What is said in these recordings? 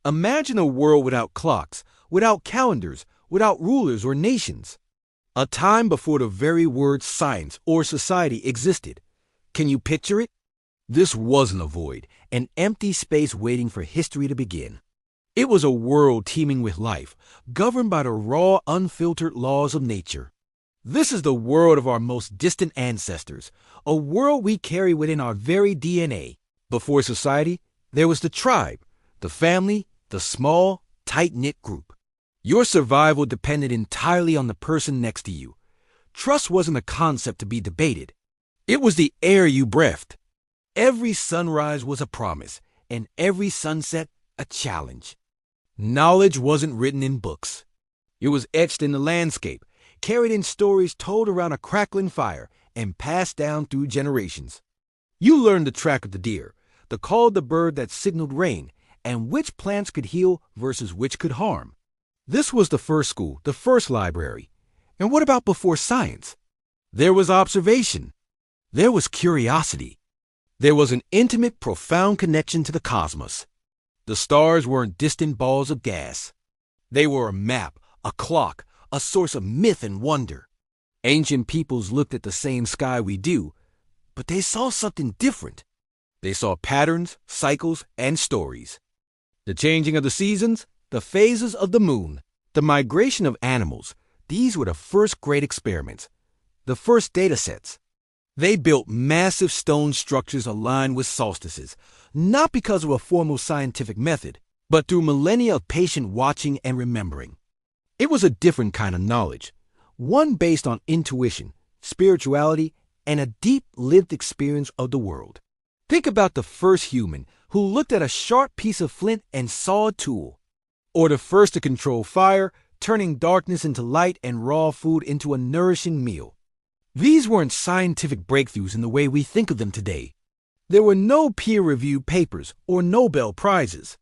Imagine a world without clocks, without calendars, without rulers or nations. A time before the very word science or society existed. Can you picture it? This wasn't a void, an empty space waiting for history to begin. It was a world teeming with life, governed by the raw, unfiltered laws of nature. This is the world of our most distant ancestors, a world we carry within our very DNA. Before society, there was the tribe, the family, the small, tight-knit group. Your survival depended entirely on the person next to you. Trust wasn't a concept to be debated. It was the air you breathed. Every sunrise was a promise, and every sunset a challenge. Knowledge wasn't written in books. It was etched in the landscape, carried in stories told around a crackling fire, and passed down through generations. You learned the track of the deer, the call of the bird that signaled rain, and which plants could heal versus which could harm. This was the first school, the first library. And what about before science? There was observation. There was curiosity. There was an intimate, profound connection to the cosmos. The stars weren't distant balls of gas. They were a map, a clock, a source of myth and wonder. Ancient peoples looked at the same sky we do, but they saw something different. They saw patterns, cycles, and stories. The changing of the seasons, the phases of the moon, the migration of animals, these were the first great experiments, the first data sets. They built massive stone structures aligned with solstices, not because of a formal scientific method, but through millennia of patient watching and remembering. It was a different kind of knowledge, one based on intuition, spirituality, and a deep lived experience of the world. Think about the first human who looked at a sharp piece of flint and saw a tool. Or the first to control fire, turning darkness into light and raw food into a nourishing meal. These weren't scientific breakthroughs in the way we think of them today. There were no peer-reviewed papers or Nobel Prizes.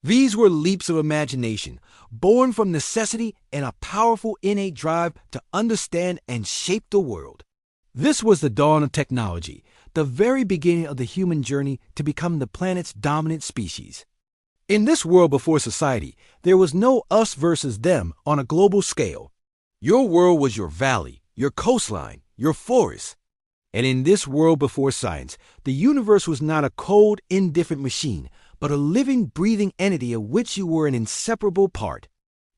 These were leaps of imagination, born from necessity and a powerful innate drive to understand and shape the world. This was the dawn of technology, the very beginning of the human journey to become the planet's dominant species. In this world before society, there was no us versus them on a global scale. Your world was your valley, your coastline, your forest. And in this world before science, the universe was not a cold, indifferent machine, but a living, breathing entity of which you were an inseparable part.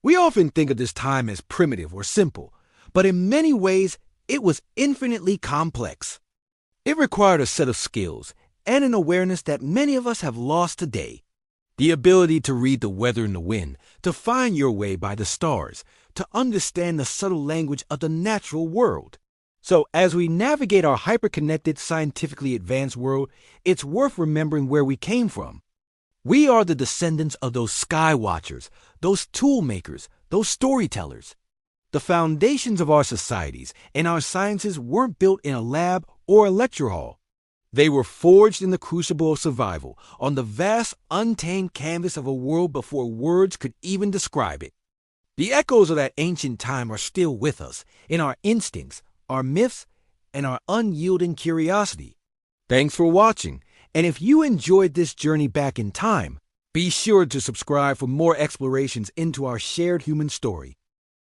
We often think of this time as primitive or simple, but in many ways, it was infinitely complex. It required a set of skills and an awareness that many of us have lost today. The ability to read the weather and the wind, to find your way by the stars, to understand the subtle language of the natural world. So as we navigate our hyper-connected, scientifically advanced world, it's worth remembering where we came from. We are the descendants of those sky watchers, those tool makers, those storytellers. The foundations of our societies and our sciences weren't built in a lab or a lecture hall. They were forged in the crucible of survival, on the vast, untamed canvas of a world before words could even describe it. The echoes of that ancient time are still with us, in our instincts, our myths, and our unyielding curiosity. Thanks for watching, and if you enjoyed this journey back in time, be sure to subscribe for more explorations into our shared human story.